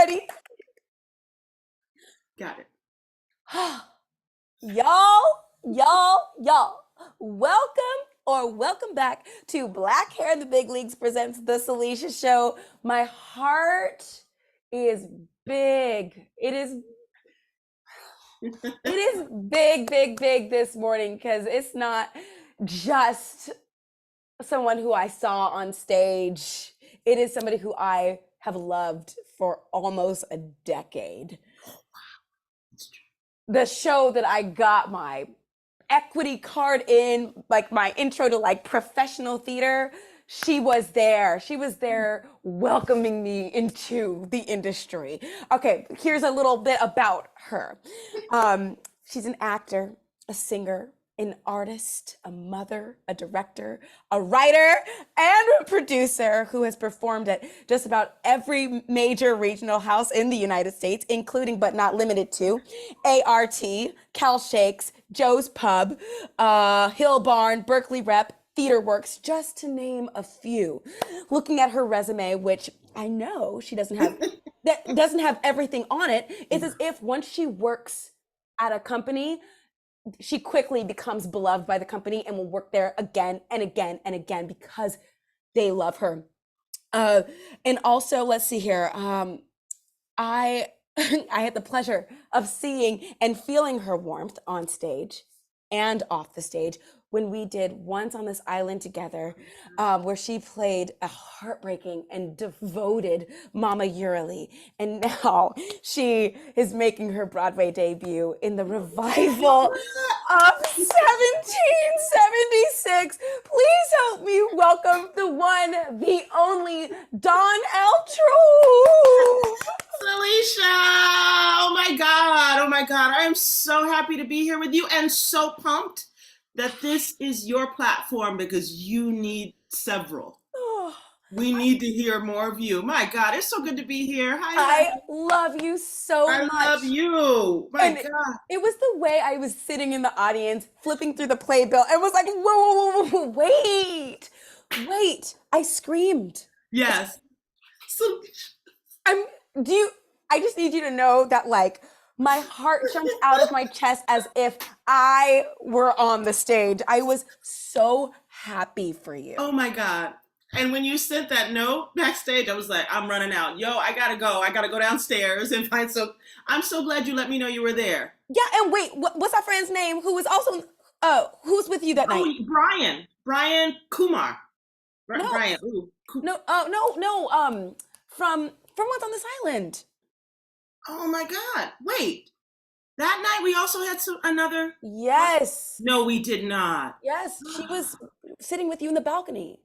Ready? Got it. Y'all. Welcome back to Black Hair in the Big Leagues presents The Salisha Show. My heart is big. It is big this morning because it's not just someone who I saw on stage. It is somebody who I have loved for almost a decade. The show that I got my equity card in, like my intro to like professional theater, she was there. She was there welcoming me into the industry. Okay, here's a little bit about her. She's an actor, a singer, an artist, a mother, a director, a writer, and a producer who has performed at just about every major regional house in the United States, including but not limited to ART, Cal Shakes, Joe's Pub, Hill Barn, Berkeley Rep, TheatreWorks, just to name a few. Looking at her resume, which I know she doesn't have, that doesn't have everything on it, it's as if once she works at a company, she quickly becomes beloved by the company and will work there again and again and again because they love her. And also, let's see here. I had the pleasure of seeing and feeling her warmth on stage and off the stage when we did Once on This Island together, where she played a heartbreaking and devoted Mama Yurili. And now she is making her Broadway debut in the revival of 1776. Please help me welcome the one, the only Dawn L. Troupe. Salisha! Oh my God. I am so happy to be here with you and so pumped that this is your platform because you need several. We need to hear more of you. My God, it's so good to be here. Hi. I love you so much. I love you. My God. It was the way I was sitting in the audience, flipping through the playbill, and was like, whoa, wait. I screamed. Yes. I just need you to know that, like, my heart jumped out of my chest as if I were on the stage. I was so happy for you. Oh my God. And when you sent that note backstage, I was like, I'm running out. Yo, I gotta go. I gotta go downstairs and find some. I'm so glad you let me know you were there. Yeah, and wait, what's our friend's name who was also, who's with you that night? Oh, Brian Kumar. No. Brian. From Once on This Island. Oh my God. Wait. That night we also had another? Yes. No, we did not. Yes, she was sitting with you in the balcony.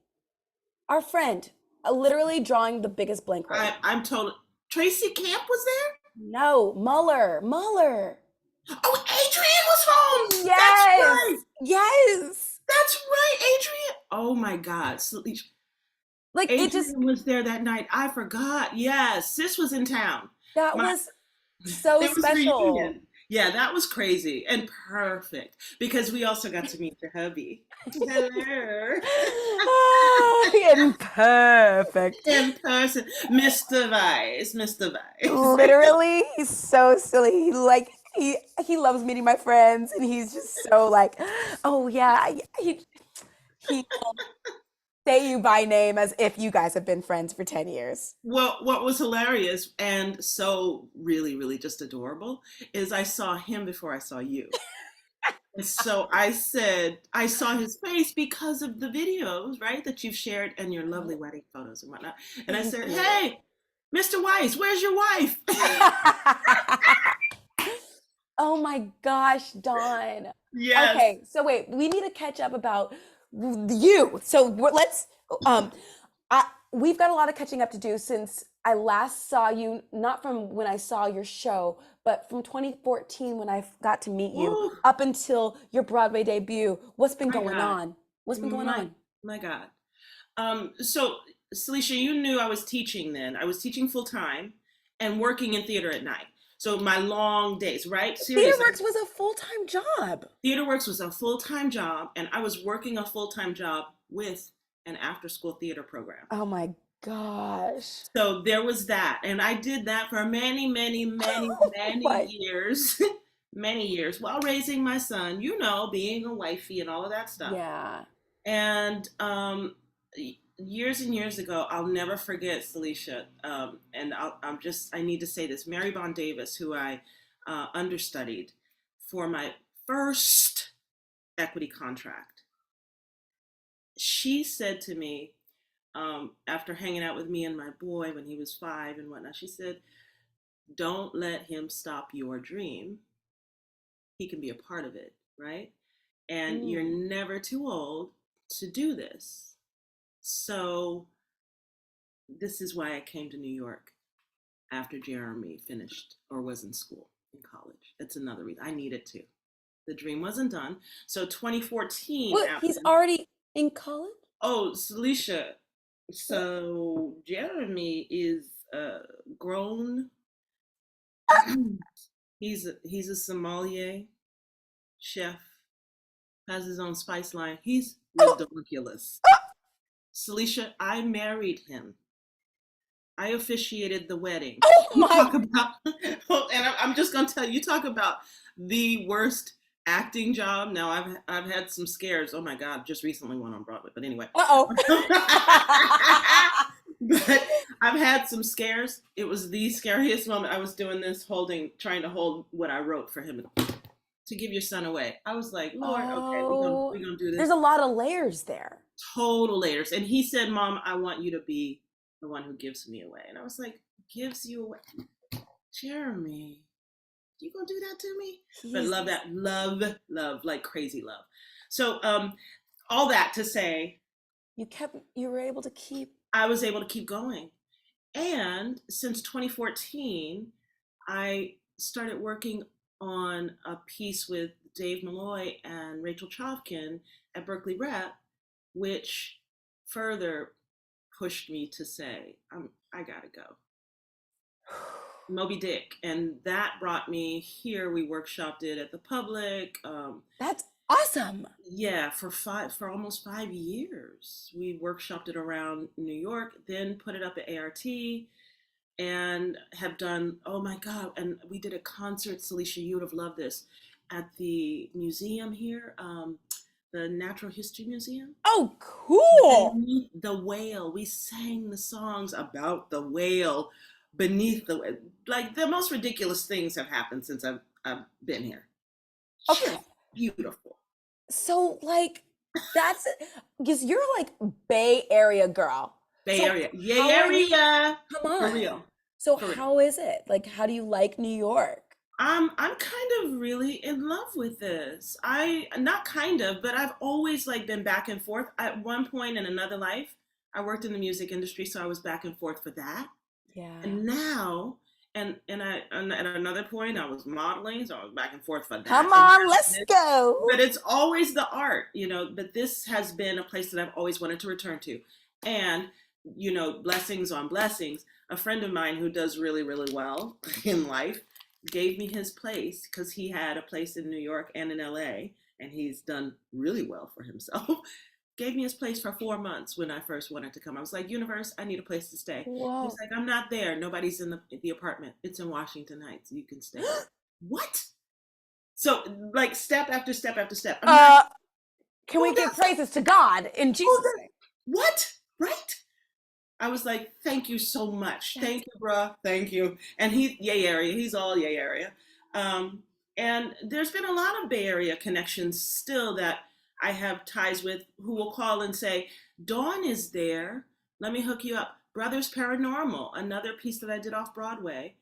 Our friend, literally drawing the biggest blank. I'm told. Tracy Camp was there? No, Muller. Oh, Adrian was home. Yes. That's right. Yes. That's right, Adrian. Oh my God. Like Adrian was there that night. I forgot. Yes, Sis was in town. That was so special. Yeah, that was crazy and perfect because we also got to meet your hubby. Hello. And perfect. In person. Mr. Vice. Literally, he's so silly. He loves meeting my friends and he's just so like, oh yeah, he say you by name as if you guys have been friends for 10 years. Well, what was hilarious and so really, really just adorable is I saw him before I saw you. And so I said, I saw his face because of the videos, right, that you've shared and your lovely wedding photos and whatnot. And I said, hey, Mr. Weiss, where's your wife? Oh my gosh, Dawn. Yes. Okay, so wait, we need to catch up about you. So let's, we've got a lot of catching up to do since I last saw you, not from when I saw your show, but from 2014 when I got to meet you up until your Broadway debut. What's been going on? My God. So Salisha, you knew I was teaching then. I was teaching full time and working in theater at night. So my long days, right? Seriously. TheatreWorks was a full-time job. TheatreWorks was a full-time job, and I was working a full-time job with an after-school theater program. Oh my gosh. So there was that. And I did that for many, many, many, many Right. years, many years while raising my son, being a wifey and all of that stuff. Yeah. And years and years ago, I'll never forget Salisha. And I need to say this. Mary Bond Davis, who I understudied for my first equity contract, she said to me, after hanging out with me and my boy when he was 5 and whatnot, she said, don't let him stop your dream. He can be a part of it, right? And you're never too old to do this. So this is why I came to New York after Jeremy finished or was in school, in college. That's another reason. I needed to. The dream wasn't done. So 2014. What? He's already in college? Oh, Salisha. So Jeremy is grown. He's a sommelier, chef, has his own spice line. He's ridiculous. Salisha, I married him. I officiated the wedding. Oh You my! talk about, and I'm just gonna tell you, you talk about the worst acting job. Now I've had some scares. Oh my God, just recently one on Broadway. But anyway. Uh-oh. But I've had some scares. It was the scariest moment. I was doing this, trying to hold what I wrote for him to give your son away. I was like, Lord, okay, we're gonna do this. There's a lot of layers there. Total layers. And he said, Mom, I want you to be the one who gives me away. And I was like, gives you away? Jeremy, you gonna do that to me? But love that. Love, like crazy love. So all that to say, you were able to keep. I was able to keep going. And since 2014, I started working on a piece with Dave Malloy and Rachel Chavkin at Berkeley Rep, which further pushed me to say, I gotta go. Moby Dick. And that brought me here. We workshopped it at the Public. That's awesome. Yeah, for almost 5 years. We workshopped it around New York, then put it up at ART, and have done, oh my God, and we did a concert, Salisha, you would have loved this, at the museum here, the Natural History Museum. Oh, cool. The whale. We sang the songs about the whale beneath the whale. Like, the most ridiculous things have happened since I've been here. Okay. Beautiful. So, like, that's because you're like Bay Area girl. Bay Area. Area. Come on. For real. So how is it? Like, how do you like New York? I'm kind of really in love with this. Not kind of, but I've always like been back and forth. At one point in another life, I worked in the music industry, so I was back and forth for that. Yeah. And now, and at another point, I was modeling, so I was back and forth for that. Come on, let's go. But it's always the art, but this has been a place that I've always wanted to return to. And, blessings on blessings. A friend of mine who does really, really well in life gave me his place because he had a place in New York and in LA, and he's done really well for himself. Gave me his place for 4 months when I first wanted to come. I was like, universe, I need a place to stay. Whoa. He's like, I'm not there. Nobody's in the apartment. It's in Washington Heights. You can stay. What? So, like, step after step after step. Can we give praises to God in Jesus' name? What? Right? I was like, thank you so much. Thank you, bruh. Thank you. And he's Yay Area. He's all Yay Area. And there's been a lot of Bay Area connections still that I have ties with who will call and say, Dawn is there. Let me hook you up. Brothers Paranormal, another piece that I did off Broadway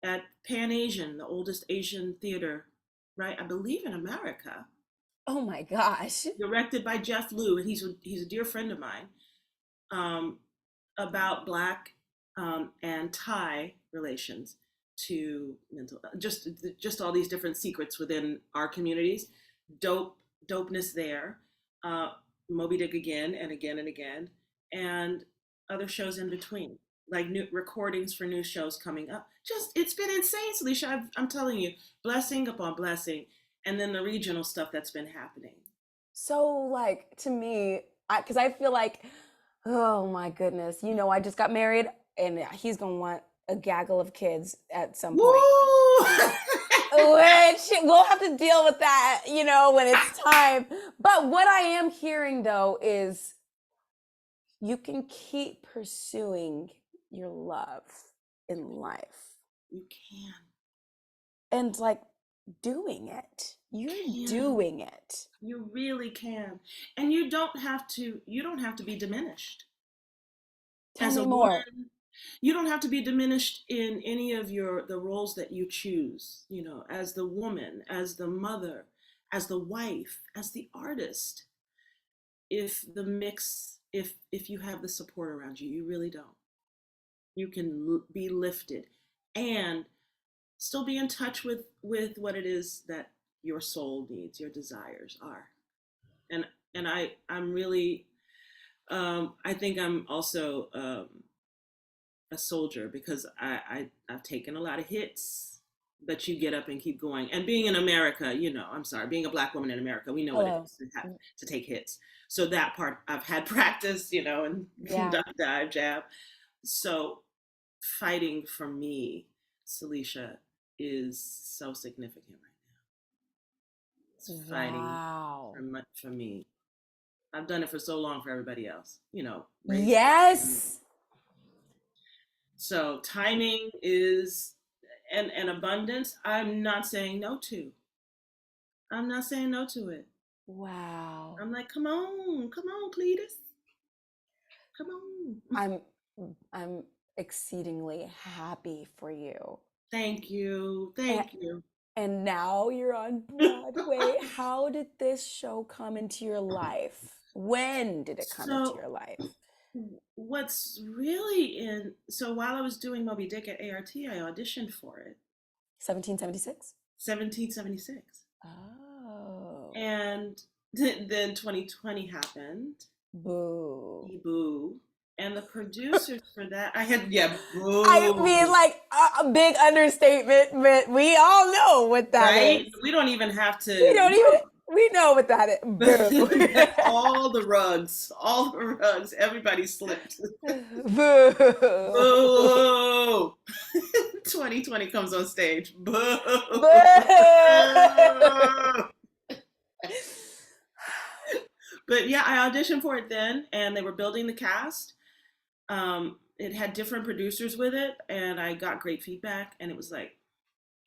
at Pan Asian, the oldest Asian theater, right? I believe in America. Oh my gosh. Directed by Jeff Liu, and he's a dear friend of mine, about Black and Thai relations to mental, just all these different secrets within our communities. Dopeness there. Moby Dick again and again and again, and other shows in between, like new recordings for new shows coming up. It's been insane, Salisha. I'm telling you, blessing upon blessing, and then the regional stuff that's been happening. So, like, to me, because I feel like Oh my goodness. You know, I just got married and he's going to want a gaggle of kids at some point. Woo! Which we'll have to deal with that, you know, when it's time. But what I am hearing though is you can keep pursuing your love in life You can. and like doing it. You're doing it. You really can. And you don't have to be diminished. Tell As me a more. woman, you don't have to be diminished in any of the roles that you choose, as the woman, as the mother, as the wife, as the artist. If you have the support around you, you really don't. You can be lifted and still be in touch with what it is that your soul needs, your desires are. And I'm really I think I'm also a soldier because I've taken a lot of hits, but you get up and keep going. And being in America, I'm sorry, being a Black woman in America, we know what it is to take hits. So that part I've had practice, and duck, dive, jab. So fighting for me, Salisha, is so significant right now. It's fighting for me. I've done it for so long for everybody else, Yes. So timing is and abundance, I'm not saying no to. I'm not saying no to it. Wow. I'm like, come on, Cletus. Come on. I'm exceedingly happy for you. Thank you. Thank you. And now you're on Broadway. How did this show come into your life? When did it come into your life? What's really so while I was doing Moby Dick at ART, I auditioned for it. 1776? 1776. Oh. And then 2020 happened. Boo. Boo. And the producers for that, boo. I mean, like a big understatement, but we all know what that is. We don't even have to. We know what that is. Boo. all the rugs, everybody slipped. Boo. Boo. 2020 comes on stage. Boo. Boo. But yeah, I auditioned for it then, and they were building the cast. It had different producers with it, and I got great feedback, and it was like,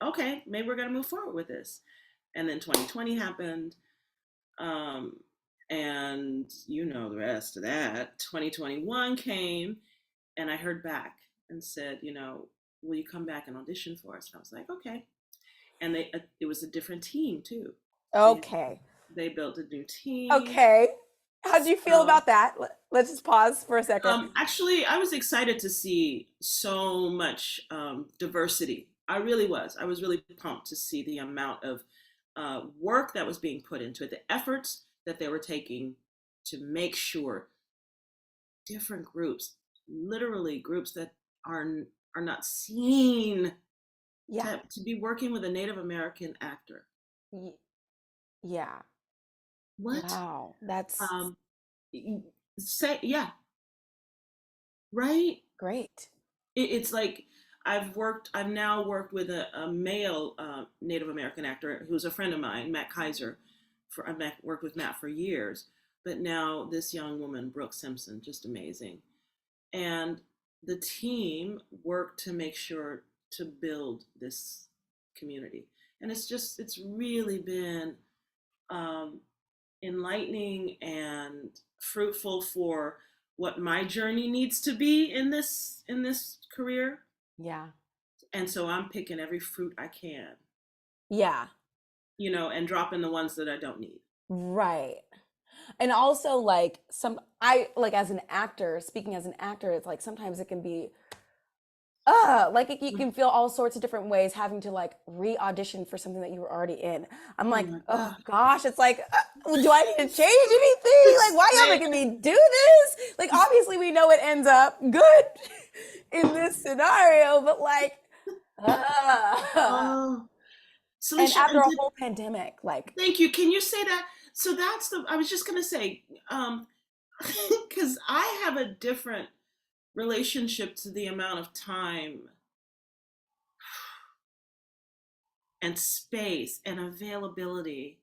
okay, maybe we're going to move forward with this. And then 2020 happened, and the rest of that. 2021 came, and I heard back and said, will you come back and audition for us? And I was like, okay. And it was a different team too. Okay. They built a new team. Okay. How do you feel about that? Let's just pause for a second. Actually, I was excited to see so much diversity. I really was. I was really pumped to see the amount of work that was being put into it, the efforts that they were taking to make sure different groups, literally groups that are not seen, to be working with a Native American actor. Yeah. What? Wow, that's right? Great. It's like I've now worked with a male Native American actor who's a friend of mine, Matt Kaiser. I've worked with Matt for years, but now this young woman, Brooke Simpson, just amazing. And the team worked to make sure to build this community. And it's really been enlightening and fruitful for what my journey needs to be in this career. Yeah. And so I'm picking every fruit I can. Yeah. And dropping the ones that I don't need. Right. And also as an actor, speaking as an actor, it's like sometimes it can be you can feel all sorts of different ways having to re-audition for something that you were already in. I'm like, oh gosh, it's like, do I need to change anything? Like, why y'all making me do this? Like, obviously we know it ends up good in this scenario, but Salisha, and after a whole pandemic, thank you. Can you say that? So I was just going to say, because I have a different relationship to the amount of time and space and availability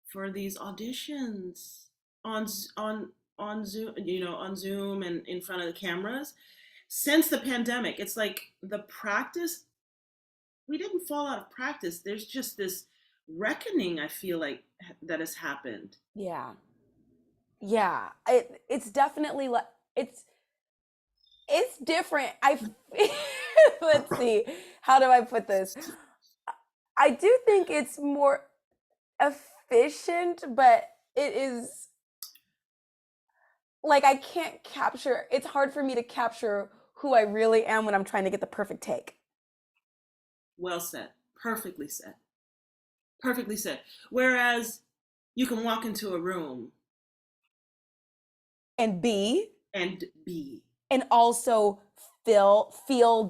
for these auditions on on Zoom, on Zoom and in front of the cameras. Since the pandemic, it's like the practice, we didn't fall out of practice. There's just this reckoning, I feel like, that has happened. Yeah. Yeah. It's definitely like it's different. Let's see. How do I put this? I do think it's more efficient, but it is like I can't capture, it's hard for me to capture who I really am when I'm trying to get the perfect take. Well said. Perfectly said. Perfectly said. Whereas you can walk into a room And be, and be. and also feel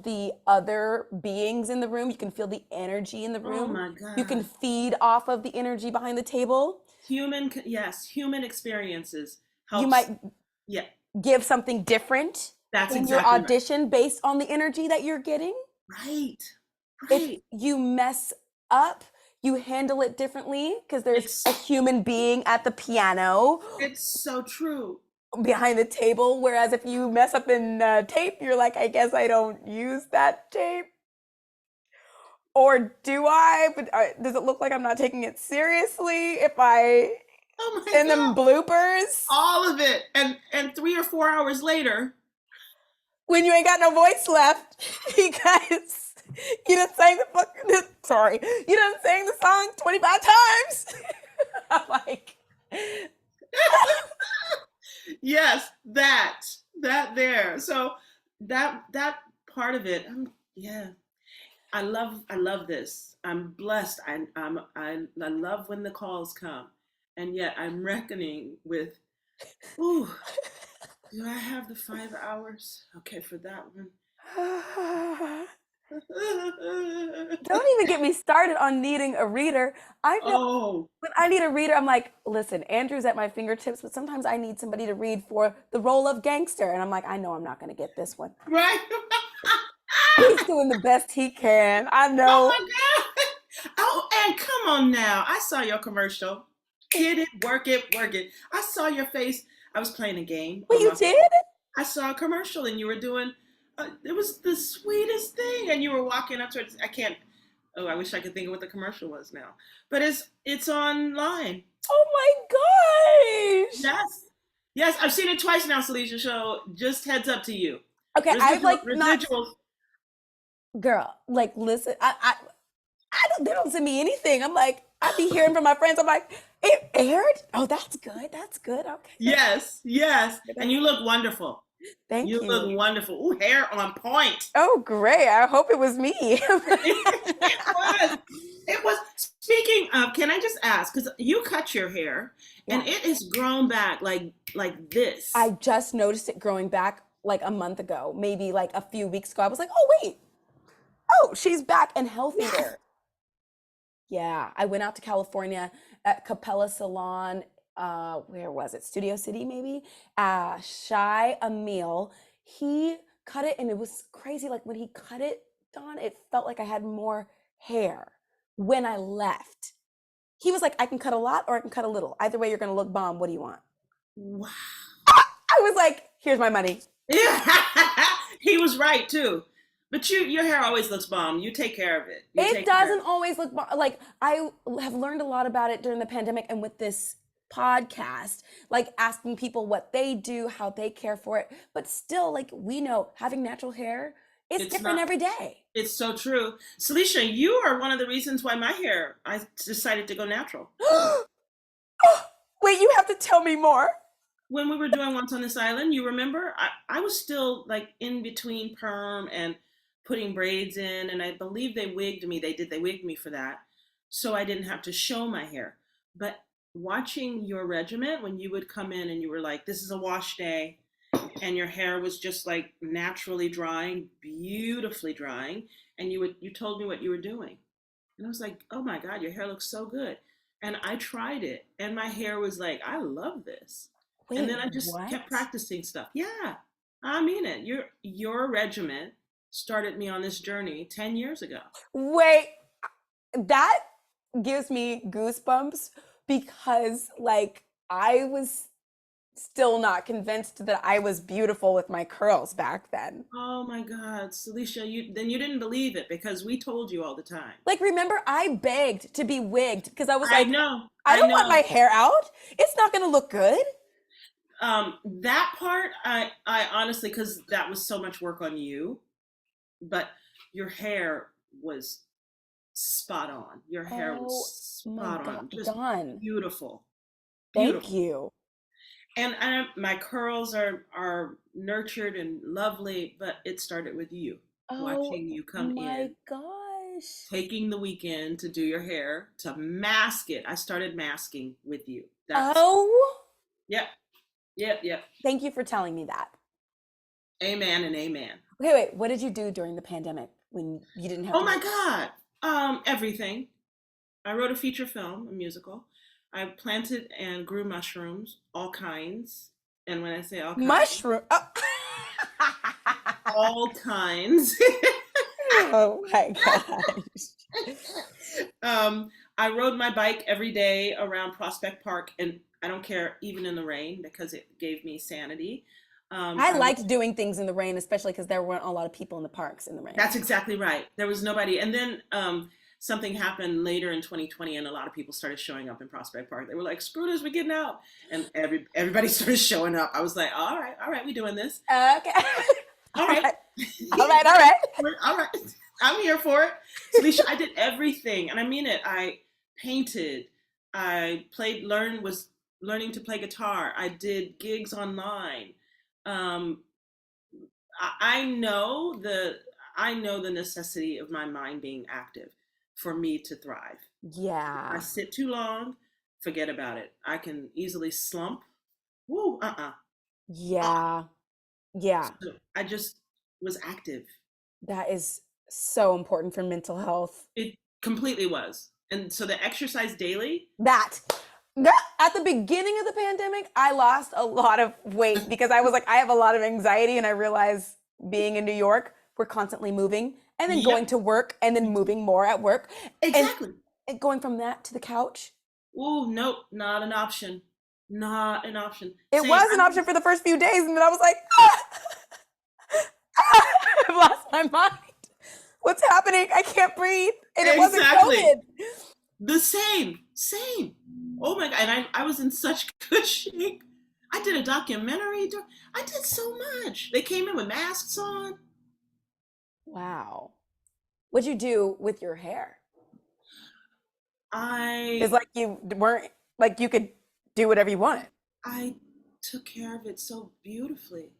the other beings in the room. You can feel the energy in the Oh room. my You can God. feed off of the energy behind the table. Yes, human experiences You helps. might Yeah, give something different that's in your exactly right. audition based on the energy that you're getting. Right. If Right. you mess up, you handle it differently because there's It's a human being at the piano it's so true. behind the table. Whereas if you mess up in tape, you're like, I guess I don't use that tape. Or do I? But does it look like I'm not taking it seriously if I Oh my send them God. bloopers All of it. And 3 or 4 hours later, when you ain't got no voice left because you done sang the fucking, sorry, you done sang the song 25 times. I'm like, yes, that there. So that part of it, yeah. I love this. I'm blessed. I love when the calls come, and yet I'm reckoning with. Ooh, do I have the 5 hours? Okay, for that one. don't even get me started on needing a reader. I know Oh, when I need a reader, I'm like, listen, Andrew's at my fingertips, but sometimes I need somebody to read for the role of gangster. And I'm like, I know I'm not going to get this one. right. He's doing the best he can. I Oh know. my God. Oh, and come on now. I saw your commercial. Get it, work it, work it. I saw your face. I was playing a game What on you my did? phone. I saw a commercial and you were doing, it was the sweetest thing. And you were walking up towards, I can't, oh, I wish I could think of what the commercial was now. But it's online. Oh my gosh. Yes. Yes, I've seen it twice now, Salisha Show. Just heads up to you. Okay, I've like not, Residuals. girl, like listen, I don't, they don't send me anything. I'm like, I be hearing from my friends. I'm like, it aired? Oh, that's good. That's good. Okay, Yes, yes. And that's you look wonderful. thank You you. look wonderful. Ooh, hair on point. Oh, great. I hope it was me. It was. It was. Speaking of, can I just ask? Because you cut your hair, and Yeah. it has grown back like this. I just noticed it growing back like a month ago, maybe like a few weeks ago. I was like, oh, wait. Oh, she's back and Yes. healthier. Yeah. I went out to California at Capella Salon. Where was it? Studio City, maybe? Shy Emil. He cut it and it was crazy. Like when he cut it, Dawn, it felt like I had more hair when I left. He was like, I can cut a lot or I can cut a little. Either way, you're going to look bomb. What do you want? Wow. I was like, here's my money. Yeah. He was right too. But your hair always looks bomb. You take care of it. You It take care of doesn't always look like I have learned a lot about it during the pandemic and with this podcast, like asking people what they do, how they care for it. But still, like we know having natural hair is It's different not. every day. It's so true. Salisha, you are one of the reasons why my hair, I decided to go natural. Wait, you have to tell me more. When we were doing Once on This Island, you remember? I was still like in between perm and putting braids in, and I believe they wigged me. They wigged me for that. So I didn't have to show my hair. But watching your regiment, when you would come in and you were like, this is a wash day, and your hair was just like naturally drying, beautifully drying, and you told me what you were doing. And I was like, oh my God, your hair looks so good. And I tried it, and my hair was like, I love this. And Wait, then I just what? kept practicing stuff. Yeah, I mean it. Your regiment started me on this journey 10 years ago. Wait, that gives me goosebumps because like I was still not convinced that I was beautiful with my curls back then. Oh my God, Salisha, you didn't believe it because we told you all the time. Like, remember, I begged to be wigged because I was I like, know, I I don't want my know. hair out. It's not going to look good. That part, I honestly, because that was so much work on you, but your hair was spot on. Your hair Oh was my spot God, on, just done. beautiful, Thank beautiful. you. And my curls are nurtured and lovely, but it started with you, Oh watching you come my in, gosh. taking the weekend to do your hair, to mask it. I started masking with you. That's Oh, Yep, yep, yep. thank you for telling me that. Amen and amen. Okay, wait, what did you do during the pandemic when you didn't have Oh to my do God. Everything. I wrote a feature film, a musical. I planted and grew mushrooms, all kinds. And when I say all kinds, mushroom? Oh. all kinds. Oh my gosh. I rode my bike every day around Prospect Park, and I don't care, even in the rain, because it gave me sanity. I I wrote, liked doing things in the rain, especially because there weren't a lot of people in the parks in the rain. that's exactly right. There was nobody. And then something happened later in 2020, and a lot of people started showing up in Prospect Park. They were like, "Screw this, we're getting out," and everybody started showing up. I was like, "All right, we're doing this. Okay. All All right, right. All right. All right. all right, I'm here for it." Salisha, I did everything, and I mean it. I painted, I was learning to play guitar. I did gigs online. Um, I know the necessity of my mind being active for me to thrive. If I Yeah. sit too long, forget about it. I can easily slump. Woo, Ah. Yeah. Yeah. So I just was active. That is so important for mental health. It completely was. And so the exercise daily. That at the beginning of the pandemic, I lost a lot of weight because I was like, I have a lot of anxiety, and I realized being in New York, we're constantly moving and then going Yep, to work and then moving more at work and, exactly. and going from that to the couch. Ooh, nope, not an option. Not an option. It Same. was an option for the first few days, and then I was like, I've lost my mind. What's happening? I can't breathe. And it wasn't Exactly. COVID. The same. Oh my God. And I was in such good shape. I did a documentary. I did so much. They came in with masks on. Wow. What'd you do with your hair? It's I like you weren't like you could do whatever you wanted. I took care of it so beautifully.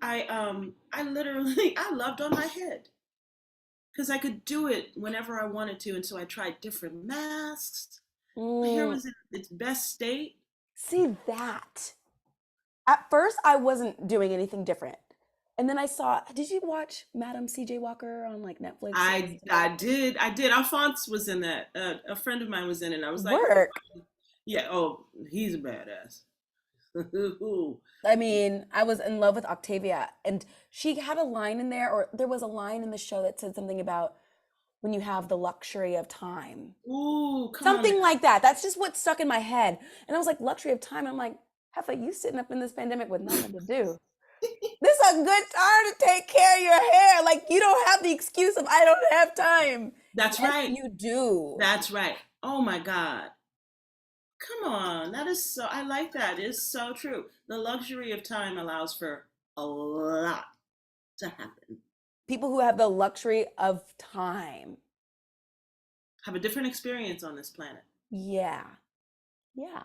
I literally I loved on my head because I could do it whenever I wanted to, and so I tried different masks. My hair Mm, was in its best state. see that. At first, I wasn't doing anything different. And then I saw, did you watch Madam CJ Walker on like Netflix or I did. Alphonse was in that. A friend of mine was in it. And I was like, work? yeah. Oh, he's a badass. I mean, I was in love with Octavia, and she had a line in there, or there was a line in the show that said something about when you have the luxury of time. Ooh, come on Something now. like that. That's just what stuck in my head. And I was like, luxury of time. I'm like, Heffa, you sitting up in this pandemic with nothing to do. This is a good time to take care of your hair. Like, you don't have the excuse of I don't have time. That's Yes, right. you do. That's right. Oh my God. Come on. That is so, I like that. It's so true. The luxury of time allows for a lot to happen. People who have the luxury of time. Have a different experience on this planet. Yeah. Yeah.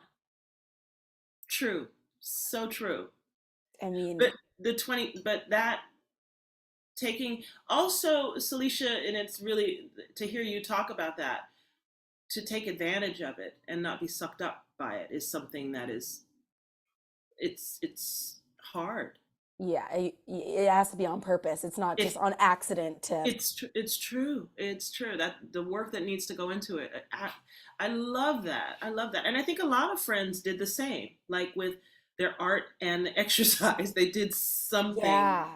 True. So true. I mean, But but that taking also, Salisha, and it's really to hear you talk about that, to take advantage of it and not be sucked up by it is something that is it's hard. yeah, it has to be on purpose. It's not just It on accident to, it's true. It's true that the work that needs to go into it. I love that. I love that. And I think a lot of friends did the same. Like with their art and exercise. They did something. Yeah.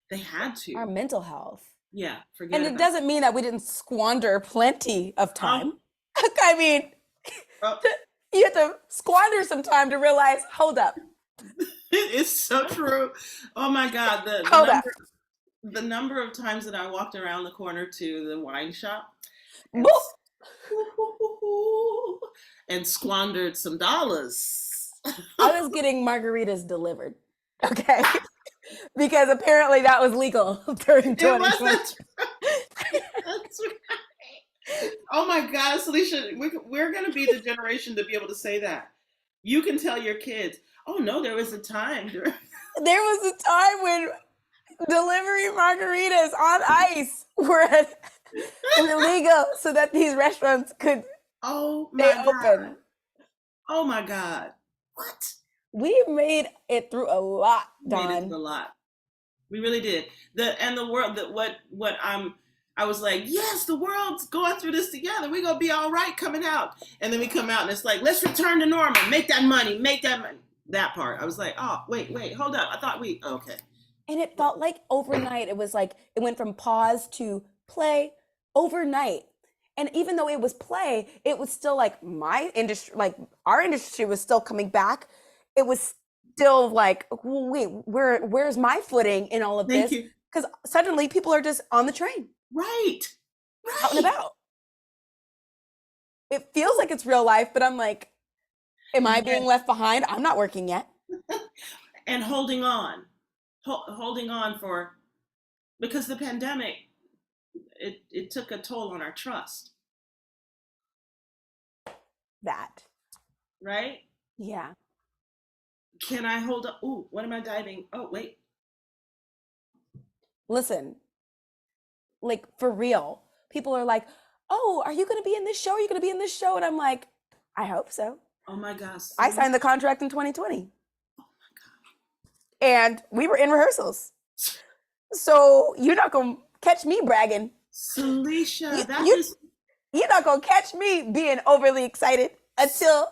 They had to. Our mental health. Yeah, forget And about it doesn't mean that we didn't squander plenty of time. Oh, I mean, oh, you have to squander some time to realize, hold up. it is so true. Oh my God, Hold up. the number of times that I walked around the corner to the wine shop and, Boop. and squandered some dollars. I was getting margaritas delivered. Okay. Because apparently that was legal during 2020. It was, that's right. Oh my God, Salisha, we're going to be the generation to be able to say that. You can tell your kids, oh no, there was a time. There was a time when delivery margaritas on ice were illegal so that these restaurants could stay open. Oh my God. What? We made it through a lot, Dawn. Made it through a lot. We really did. The world, I was like, yes, the world's going through this together. We're going to be all right coming out. And then we come out and it's like, let's return to normal. Make that money. That part. I was like, oh, wait, hold up. I thought okay. And it felt like overnight. It was like, it went from pause to play overnight. And even though it was play, it was still like my industry, like our industry was still coming back. It was still like, wait, where's my footing in all of this? Because suddenly people are just on the train. Right. Out and about. It feels like it's real life, but I'm like, am I being left behind? I'm not working yet. And holding on because the pandemic, it took a toll on our trust. That. Right? Yeah. Can I hold up? Ooh, what am I diving? Oh, wait. Listen, like for real, people are like, oh, are you going to be in this show? Are you going to be in this show? And I'm like, I hope so. Oh my gosh. I signed the contract in 2020. Oh my God. And we were in rehearsals. So you're not going to catch me bragging. Salisha, you're not going to catch me being overly excited until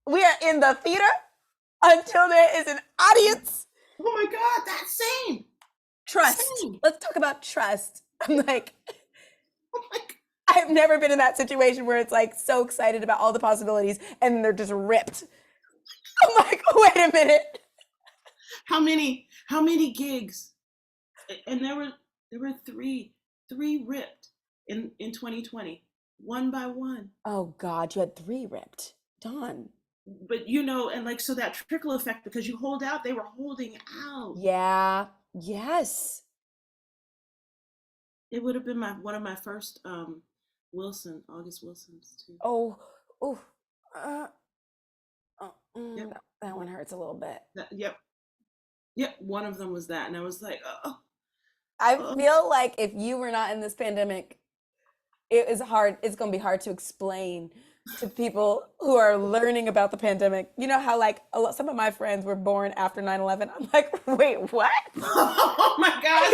we are in the theater, until there is an audience. Oh my God, that's same. Trust. Same. Let's talk about trust. I'm like, oh my God. I've never been in that situation where it's like so excited about all the possibilities and they're just ripped. I'm like, wait a minute. How many gigs? And there were three ripped in 2020, one by one. Oh God, you had 3 ripped. Dawn. But and like, so that trickle effect, because you hold out, they were holding out. Yeah. Yes. It would have been one of my first August Wilson's too. Yep. That one hurts a little bit. Yep. One of them was that, and I was like, oh. I feel like if you were not in this pandemic, it's going to be hard to explain to people who are learning about the pandemic. You know how like some of my friends were born after 9/11. I'm like, wait, what? Oh my God.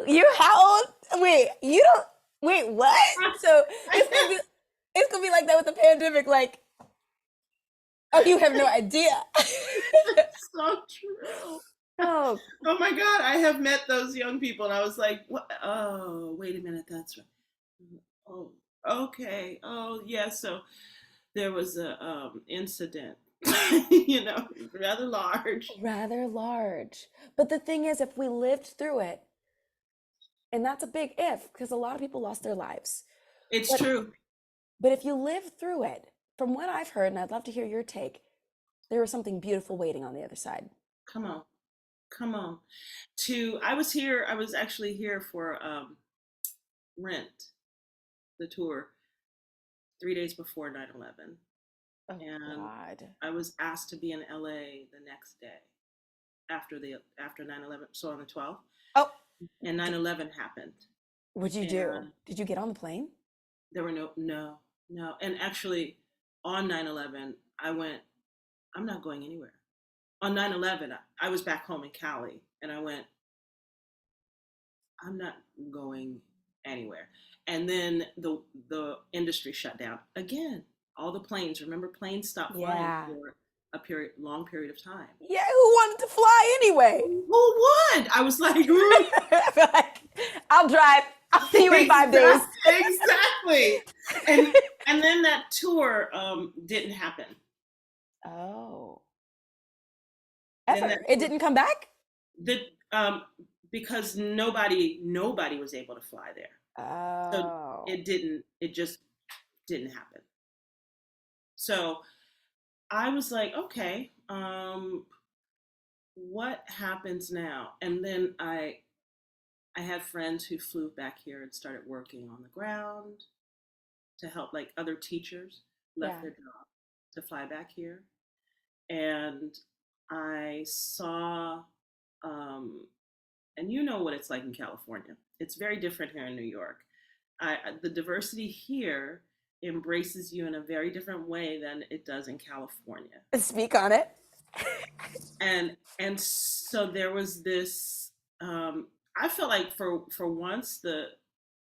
You how old? Wait, you don't. Wait, what? So it's gonna be like that with the pandemic. Like, oh, you have no idea. It's so true. Oh my God, I have met those young people, and I was like, what? Oh, wait a minute, that's right. Oh, okay. Oh, yeah. So there was a incident, rather large. Rather large. But the thing is, if we lived through it, and that's a big if, because a lot of people lost their lives. It's true. But if you lived through it, from what I've heard, and I'd love to hear your take, there was something beautiful waiting on the other side. Come on. I was actually here for Rent, the tour, 3 days before 9/11. Oh, and God. I was asked to be in LA the next day after 9/11, so on the 12th. Oh. And 9/11 happened. What'd you do? Did you get on the plane? There were no. And actually, on 9/11, I went, I'm not going anywhere. On 9/11, I was back home in Cali, and I went, I'm not going anywhere. And then the industry shut down again. All the planes, remember, planes stopped flying for long period of time. Yeah, who wanted to fly anyway? Who would? I was like, I feel like I'll drive. I'll see you in 5 days. Exactly. And then that tour didn't happen. Oh. Then Ever. It didn't come back? Because nobody was able to fly there. Oh. So it just didn't happen. So I was like, okay, what happens now? And then I had friends who flew back here and started working on the ground to help, like other teachers left their job to fly back here. And I saw, and you know what it's like in California. It's very different here in New York. The diversity here embraces you in a very different way than it does in California. Speak on it. And so there was this. I felt like for once,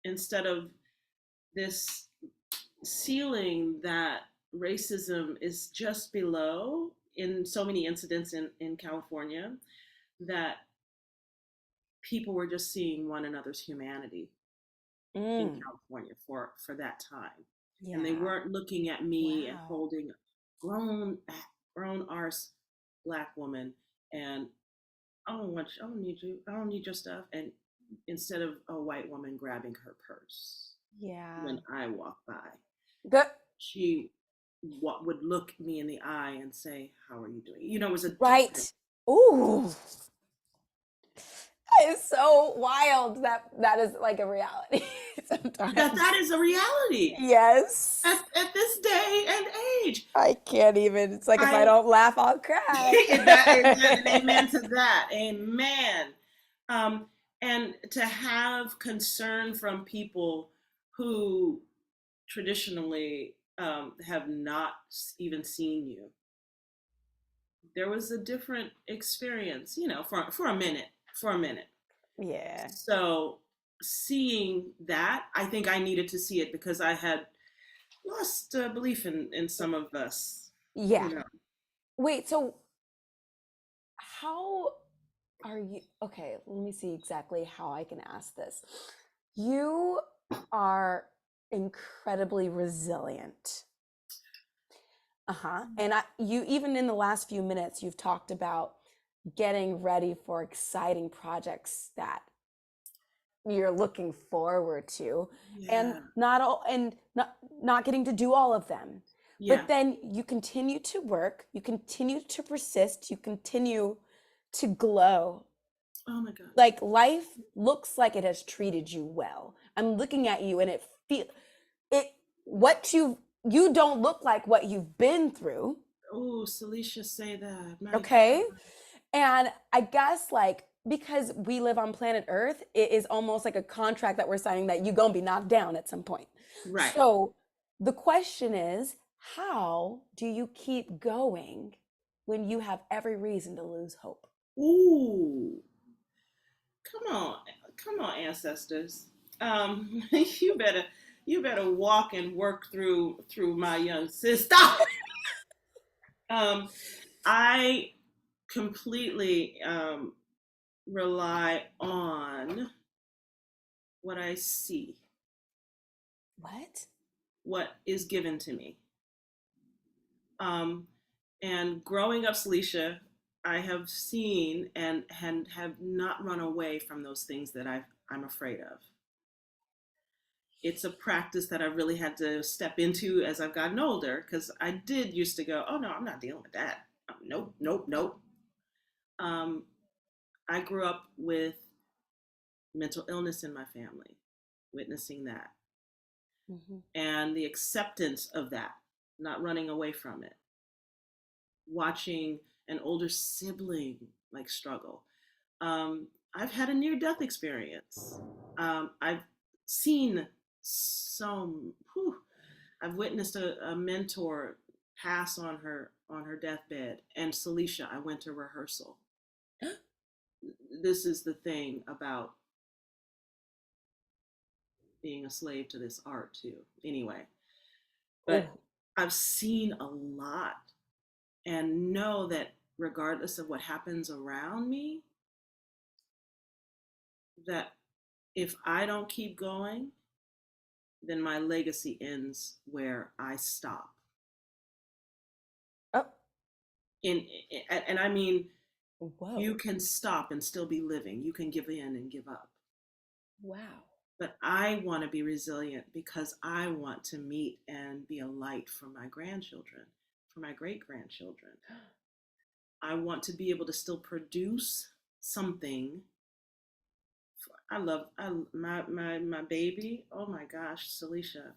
instead of this ceiling that racism is just below in so many incidents in California, that people were just seeing one another's humanity in California for that time. Yeah. And they weren't looking at me and holding a grown arse Black woman and I don't need your stuff. And instead of a white woman grabbing her purse when I walk by, she would look me in the eye and say, "How are you doing?" You know, it was a right. Ooh. It's so wild that is like a reality sometimes. That is a reality. Yes. At this day and age. I can't even. It's like if I don't laugh, I'll cry. Amen to that. Amen. And to have concern from people who traditionally have not even seen you. There was a different experience, you know, for a minute. Yeah. So seeing that, I think I needed to see it because I had lost belief in some of us. Yeah. You know. Wait, so how are you? Okay, let me see exactly how I can ask this. You are incredibly resilient. And you even in the last few minutes, you've talked about getting ready for exciting projects that you're looking forward to, and not getting to do all of them. Yeah. But then you continue to work, you continue to persist, you continue to glow. Oh my God! Like life looks like it has treated you well. I'm looking at you, and you don't look like what you've been through. Oh, Salisha, say that. Okay. And I guess like, because we live on planet Earth, it is almost like a contract that we're signing that you're going to be knocked down at some point. Right. So the question is, how do you keep going when you have every reason to lose hope? Ooh. Come on, ancestors. You better walk and work through my young sister. I completely rely on what I see. What is given to me. And growing up, Salisha, I have seen and have not run away from those things that I'm afraid of. It's a practice that I really had to step into as I've gotten older, because I did used to go, oh no, I'm not dealing with that. Nope. I grew up with mental illness in my family, witnessing that. Mm-hmm. And the acceptance of that, not running away from it. Watching an older sibling like struggle. I've had a near-death experience. I've seen I've witnessed a mentor pass on her deathbed, and Salisha, I went to rehearsal. This is the thing about being a slave to this art too. Anyway, but I've seen a lot, and know that regardless of what happens around me, that if I don't keep going, then my legacy ends where I stop. Oh, And I mean, whoa. you can stop and still be living. You can give in and give up. Wow. But I want to be resilient because I want to meet and be a light for my grandchildren, for my great grandchildren. I want to be able to still produce something. My baby. Oh my gosh, Salisha.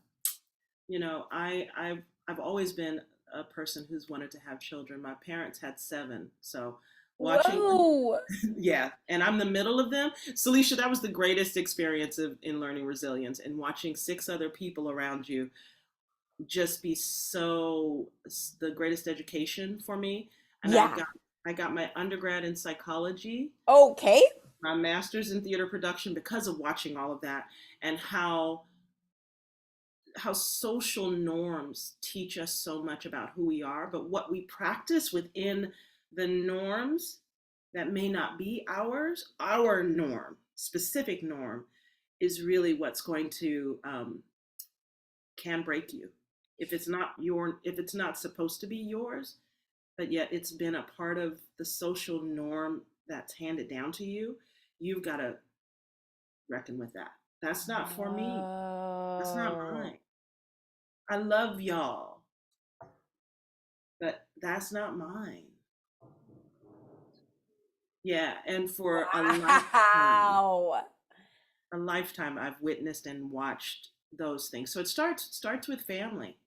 You know, I've always been a person who's wanted to have children. My parents had 7, so watching, Whoa. yeah, and I'm the middle of them. Salisha, that was the greatest experience in learning resilience, and watching 6 other people around you just be so the greatest education for me. And Yeah. I got my undergrad in psychology, Okay. my master's in theater production because of watching all of that, and how social norms teach us so much about who we are, but what we practice within the norms that may not be ours, our norm, specific norm, is really what's going to can break you. If it's not supposed to be yours, but yet it's been a part of the social norm that's handed down to you, you've got to reckon with that. That's not for me. That's not mine. I love y'all, but that's not mine. Yeah, and for Wow. a lifetime, I've witnessed and watched those things. So it starts with family,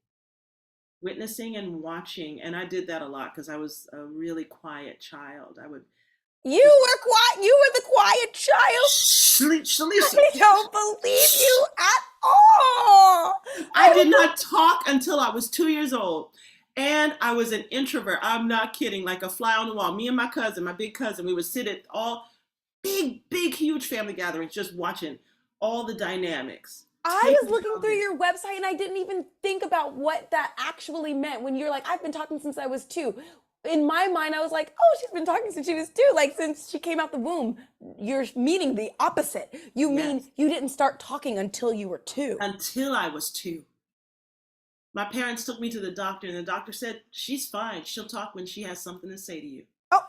witnessing and watching, and I did that a lot because I was a really quiet child. I would You were quiet. You were the quiet child. Salisha. I don't believe you at all. I did not talk until I was 2 years old. And I was an introvert. I'm not kidding, like a fly on the wall. Me and my cousin, my big cousin, we would sit at all big, huge family gatherings, just watching all the dynamics. I was looking through your website and I didn't even think about what that actually meant when you're like, I've been talking since I was 2. In my mind, I was like, oh, she's been talking since she was 2, like since she came out the womb. You're meaning the opposite. You mean you didn't start talking until you were 2. Until I was 2. My parents took me to the doctor, and the doctor said, she's fine. She'll talk when she has something to say to you. Oh.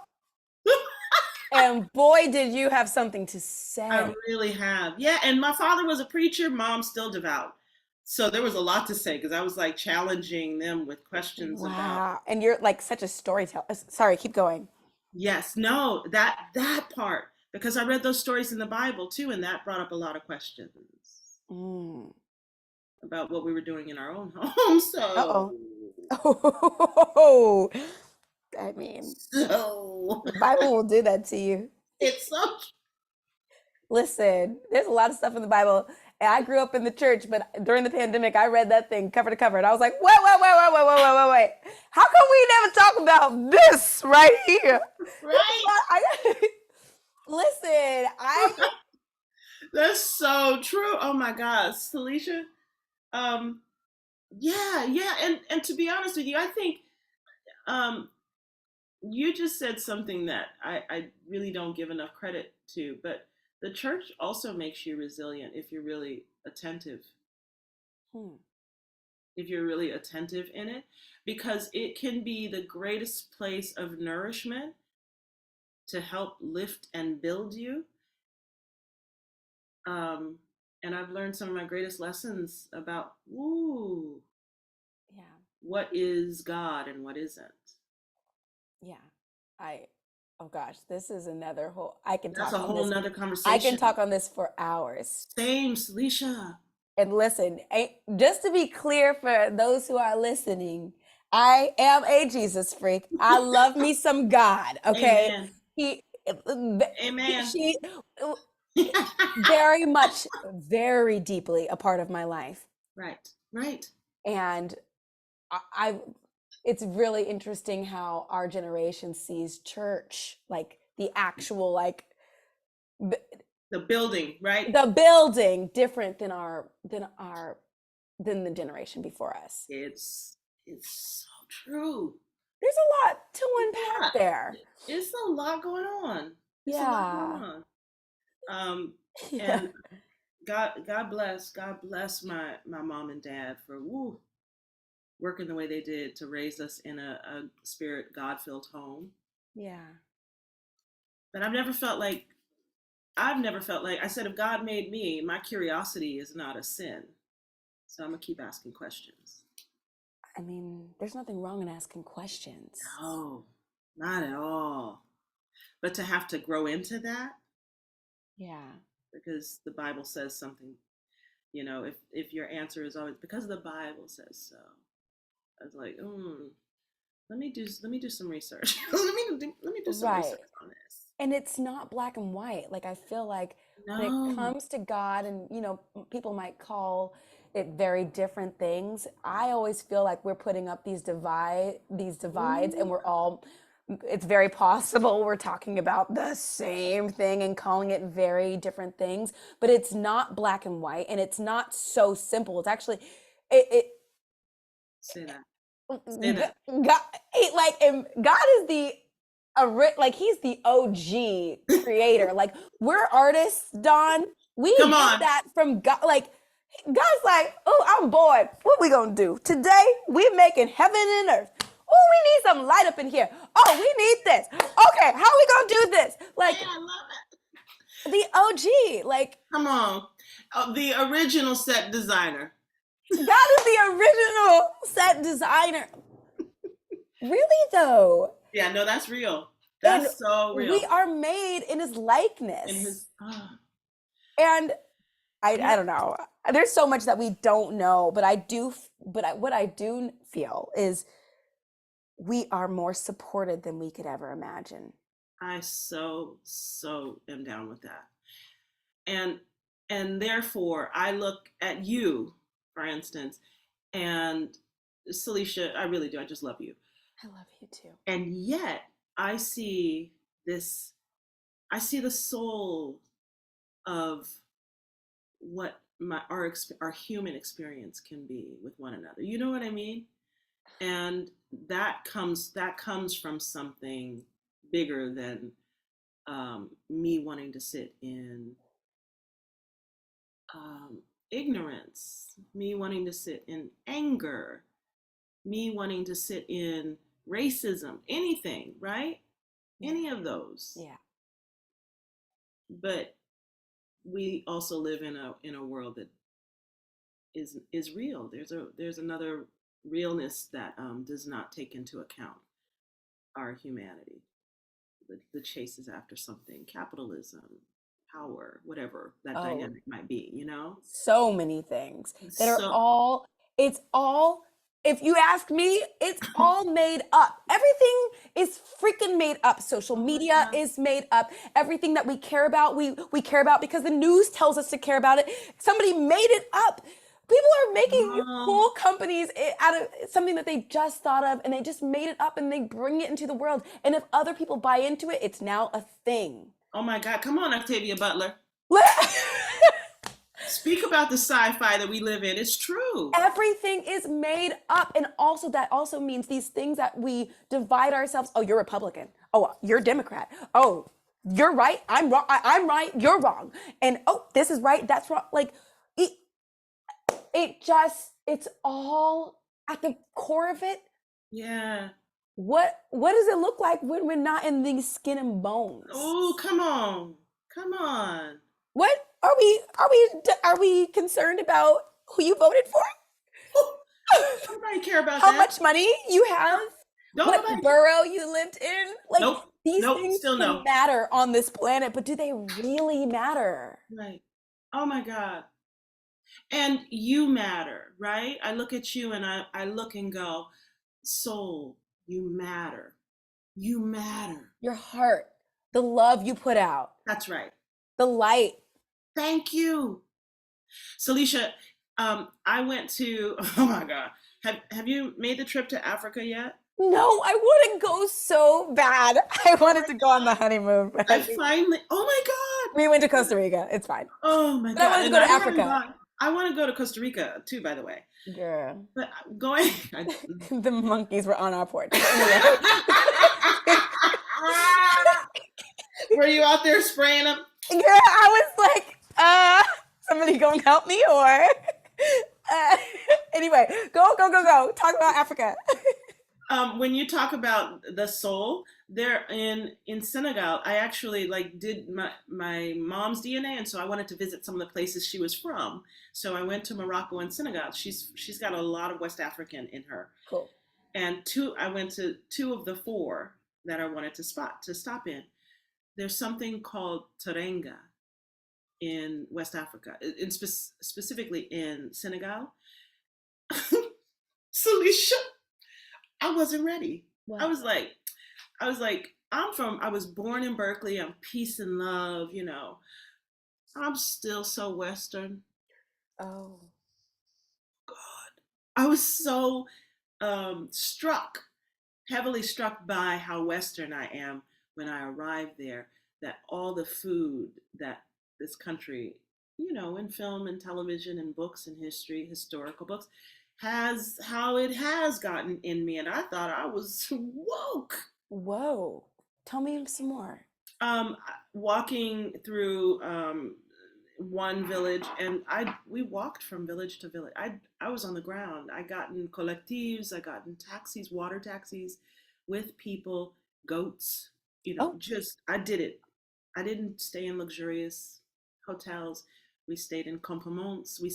And boy, did you have something to say. I really have. Yeah, and my father was a preacher, mom still devout. So there was a lot to say because I was like challenging them with questions about. And you're like such a storyteller. Sorry, keep going. Yes, no, that part, because I read those stories in the Bible too, and that brought up a lot of questions about what we were doing in our own home. So, oh, I mean, so the Bible will do that to you. It's so. Listen, there's a lot of stuff in the Bible. And I grew up in the church, but during the pandemic, I read that thing cover to cover, and I was like, wait. How come we never talk about this right here? Right. Listen, That's so true. Oh my gosh, Salisha. Yeah. And to be honest with you, I think you just said something that I really don't give enough credit to, but the church also makes you resilient if you're really attentive. If you're really attentive in it, because it can be the greatest place of nourishment to help lift and build you. And I've learned some of my greatest lessons about, what is God and what isn't. Yeah, oh gosh, this is another whole, That's a whole nother conversation. I can talk on this for hours. Same, Salisha. And listen, just to be clear for those who are listening, I am a Jesus freak. I love me some God, okay? Amen. She very much, very deeply a part of my life. Right. And it's really interesting how our generation sees church, like the actual, like the building, right? The building, different than the generation before us. It's so true. There's a lot to Yeah, unpack there. it's a lot going on. It's a lot Yeah. going on. Yeah. And God bless my mom and dad for working the way they did to raise us in a spirit God-filled home. Yeah. But I've never felt like I said, if God made me, my curiosity is not a sin. So I'm gonna keep asking questions. I mean, there's nothing wrong in asking questions. No, not at all. But to have to grow into that, Yeah. because the Bible says something, if your answer is always because the Bible says so, I was like, let me do some research. let me do some Right. research on this. And it's not black and white. Like, I feel like when it No. comes to God, and people might call it very different things. I always feel like we're putting up these divides, and it's very possible we're talking about the same thing and calling it very different things, but it's not black and white, and it's not so simple. It's actually, it Say that. God is he's the OG creator. Like, we're artists, Don. We Come get on. that from God. Like, God's like, oh, I'm bored. What we gonna do today? We're making heaven and earth. Oh, we need some light up in here. Oh, we need this. Okay, how we gonna do this? Like, Yeah, I love it. the OG. Like, Come on, the original set designer. God is the original set designer. Really, though. Yeah, no, that's real. That's so real. We are made in his likeness. In his, And I don't know. There's so much that we don't know, but what I do feel is we are more supported than we could ever imagine. I so am down with that. And therefore I look at you, for instance, and Salisha, I really do. I just love you. I love you too. And yet I see the soul of what our human experience can be with one another. You know what I mean? And that comes from something bigger than me wanting to sit in ignorance, me wanting to sit in anger, me wanting to sit in racism, anything, right? Yeah. Any of those. Yeah. But we also live in a world that is real. There's another realness that does not take into account our humanity. The chase is after something, capitalism, power, whatever that dynamic might be, So many things that are all, if you ask me, it's all made up. Everything is freaking made up. Social media is made up. Everything that we care about, we care about because the news tells us to care about it. Somebody made it up. People are making whole companies out of something that they just thought of, and they just made it up and they bring it into the world. And if other people buy into it, it's now a thing. Oh my God, come on, Octavia Butler. Speak about the sci-fi that we live in. It's true. Everything is made up. And also that also means these things that we divide ourselves. Oh, you're Republican. Oh, you're Democrat. Oh, you're right. I'm wrong. I'm right. You're wrong. And oh, this is right. That's wrong. Like, it's all at the core of it. Yeah. What does it look like when we're not in these skin and bones? Oh, come on. What are we concerned about who you voted for? Nobody care about how that. much money you have? What borough you lived in? Like, these things can matter on this planet, but do they really matter? Right. Oh my God. And you matter, right? I look at you and I look and go, soul, you matter. You matter. Your heart, the love you put out. That's right. The light. Thank you. Salisha, I went to, oh my God. Have you made the trip to Africa yet? No, I want to go so bad. I wanted to go on the honeymoon. I finally, oh my God. We went to Costa Rica. It's fine. Oh my God. But I wanted to go to Africa. I want to go to Costa Rica too, by the way. Girl, But going, the monkeys were on our porch. But anyway. were you out there spraying them? Girl, I was like, somebody gonna help me or anyway, go. Talk about Africa. When you talk about the soul, there in Senegal, I actually like did my mom's DNA, and so I wanted to visit some of the places she was from. So I went to Morocco and Senegal. She's got a lot of West African in her, Cool. and I went to two of the four that I wanted to stop in. There's something called Terenga in West Africa, specifically in Senegal. Salisha, I wasn't ready. Wow. I was like, I was born in Berkeley. I'm peace and love, you know. I'm still so Western. Oh. God. I was so heavily struck by how Western I am when I arrived there, that all the food that this country, you know, in film and television and books and history, historical books, how it has gotten in me. And I thought I was woke. Whoa. Tell me some more. Walking through one village, and we walked from village to village. I was on the ground. I got in collectives. I got in taxis, water taxis, with people, goats. You know, just I did it. I didn't stay in luxurious hotels. We stayed in campements. We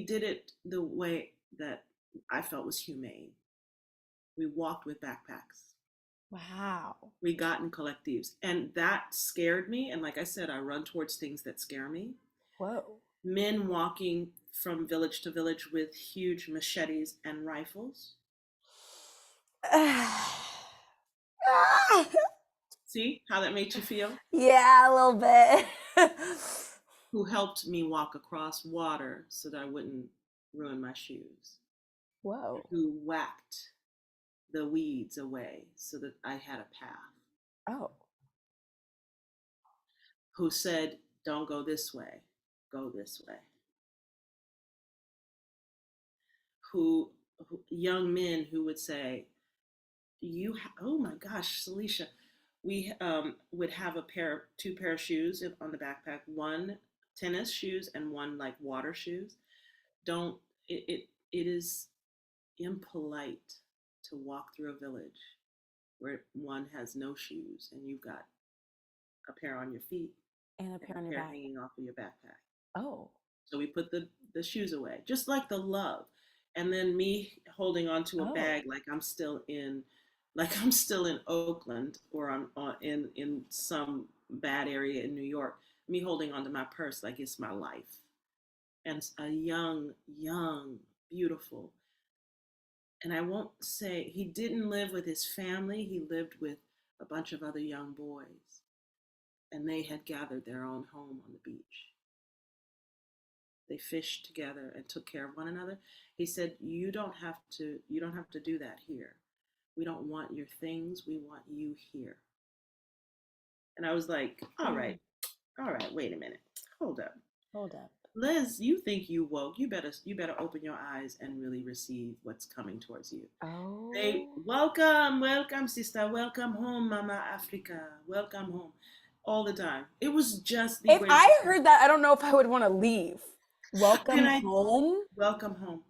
did it the way that I felt was humane. We walked with backpacks. Wow. We got in collectives, and that scared me. And like I said, I run towards things that scare me. Whoa. Men walking from village to village with huge machetes and rifles. See how that made you feel? Yeah, a little bit. Who helped me walk across water so that I wouldn't ruin my shoes. Whoa. Who whacked the weeds away so that I had a path. Oh. Who said, don't go this way, go this way. Young men who would say, oh my gosh, Salisha, we would have two pair of shoes on the backpack, one tennis shoes and one like water shoes. It is impolite to walk through a village where one has no shoes and you've got a pair on your feet and a pair on your back, hanging off of your backpack. Oh. So we put the shoes away, just like the love. And then me holding onto a bag like I'm still in Oakland, or I'm in some bad area in New York, me holding onto my purse like it's my life. And a young, beautiful, and I won't say, he didn't live with his family, he lived with a bunch of other young boys. And they had gathered their own home on the beach. They fished together and took care of one another. He said, you don't have to do that here. We don't want your things, we want you here. And I was like, all right, wait a minute. Hold up. Liz, you think you woke. You better open your eyes and really receive what's coming towards you. Oh. They welcome, sister. Welcome home, Mama Africa. Welcome home. All the time. It was just the If I heard that, I don't know if I would want to leave. Welcome home? Welcome home.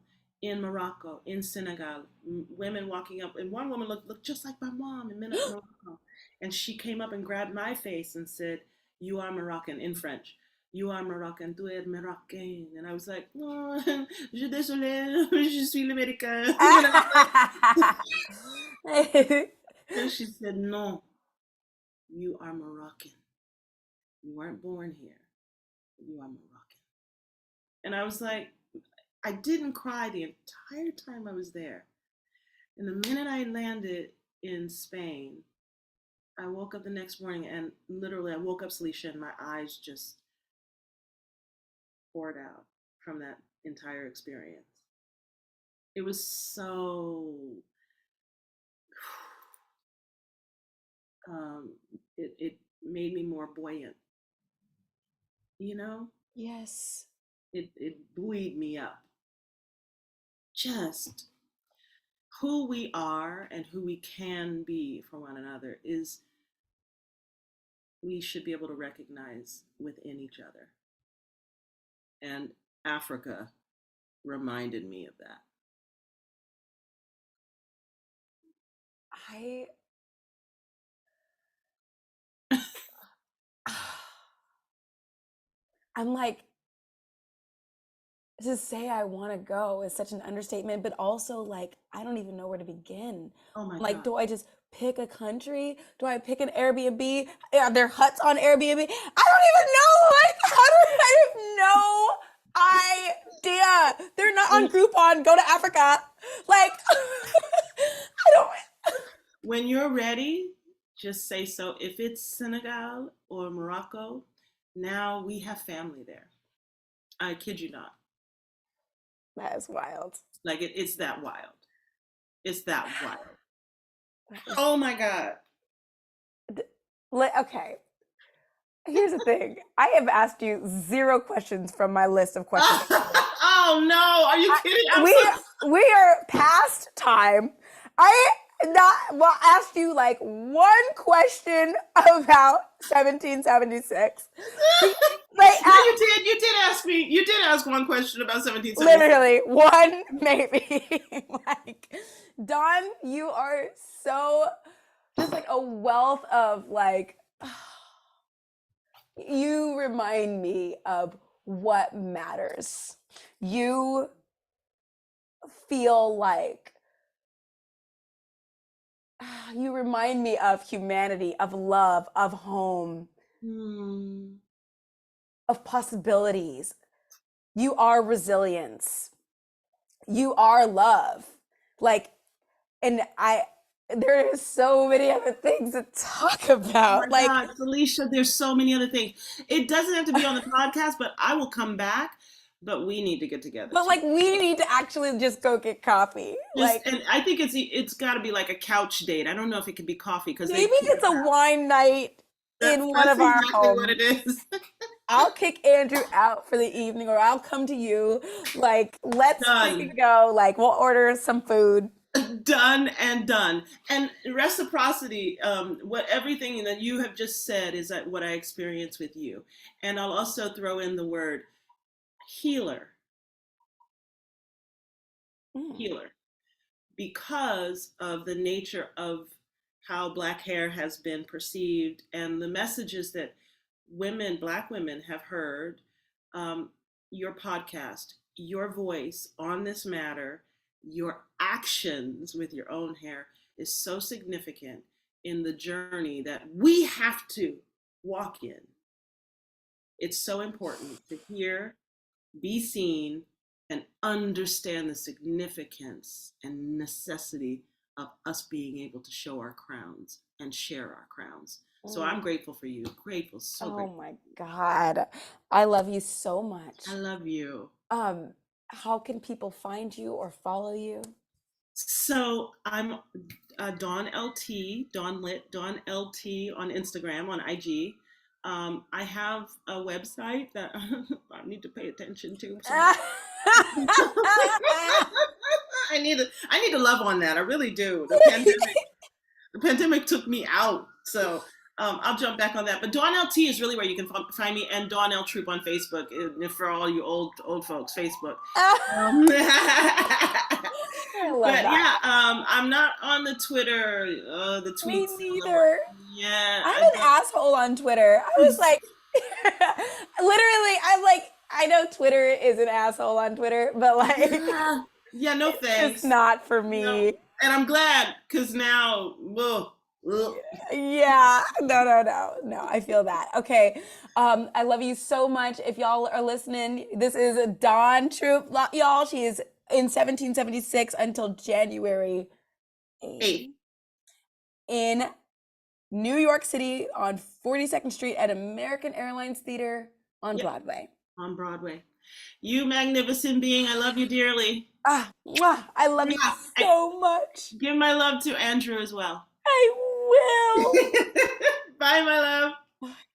In Morocco, in Senegal, women walking up, and one woman looked just like my mom in Morocco. And she came up and grabbed my face and said, you are Moroccan, in French. You are Moroccan, tu es Moroccan. And I was like, oh, je désolé, je suis l'Américain. And she said, no, you are Moroccan. You weren't born here. You are Moroccan. And I was like, I didn't cry the entire time I was there. And the minute I landed in Spain, I woke up the next morning, and literally I woke up, Salisha, and my eyes just poured out from that entire experience. It was so, it made me more buoyant, you know? Yes. It buoyed me up. Just who we are and who we can be for one another is we should be able to recognize within each other. And Africa reminded me of that. I'm like, to say I want to go is such an understatement, but also like, I don't even know where to begin. Oh my Like, God. do I just pick a country? Do I pick an Airbnb? Are there huts on Airbnb? I don't even know. Like, how do I have no idea? They're not on Groupon. Go to Africa. Like, I don't. When you're ready, just say so. If it's Senegal or Morocco, now we have family there. I kid you not. That is wild. Like it's that wild. It's that wild. Oh my God. Okay. Here's the thing. I have asked you 0 questions from my list of questions. Oh no, are you kidding? We are past time. Well, asked you like 1 question about 1776. Like, you did ask me. You did ask 1 question about 1776. Literally 1, maybe. Like, Dawn, you are so just like a wealth of like. You remind me of what matters. You feel like you remind me of humanity, of love, of home, of possibilities. You are resilience. You are love. Like, and there are so many other things to talk about. Oh my God, Salisha, there's so many other things. It doesn't have to be on the podcast, but I will come back. But we need to get together. But like, we need to actually just go get coffee. And I think it's got to be like a couch date. I don't know if it could be coffee because maybe it's a wine night in one of our homes. What it is. I'll kick Andrew out for the evening, or I'll come to you. Like, let's go. Like, we'll order some food. Done and done. And reciprocity, everything that you have just said is what I experience with you. And I'll also throw in the word healer. Healer. Because of the nature of how Black hair has been perceived and the messages that Black women have heard, your podcast, your voice on this matter, your actions with your own hair is so significant in the journey that we have to walk in. It's so important to hear, be seen, and understand the significance and necessity of us being able to show our crowns and share our crowns. So I'm grateful for you. Grateful, so grateful. Oh my God. I love you so much. I love you. How can people find you or follow you? So I'm Dawn LT, Dawn Lit, Dawn LT on Instagram, on IG. I have a website that I need to pay attention to. I need to love on that. I really do. The pandemic took me out. So I'll jump back on that. But Dawn LT is really where you can find me, and Dawn L Troupe on Facebook. For all you old folks, Facebook. I'm not on the Twitter. The tweets. Me neither. Yeah. I'm an asshole on Twitter. I was like, literally, I'm like, I know Twitter is an asshole on Twitter, but like, yeah, no thanks. It's not for me. No. And I'm glad, because now, yeah, no, I feel that. Okay, I love you so much. If y'all are listening, this is Dawn Troupe, y'all. She is in 1776 until January 8th in New York City on 42nd Street at American Airlines Theater on Broadway. On Broadway. You magnificent being, I love you dearly. I love you so much. Give my love to Andrew as well. I will. Bye, my love.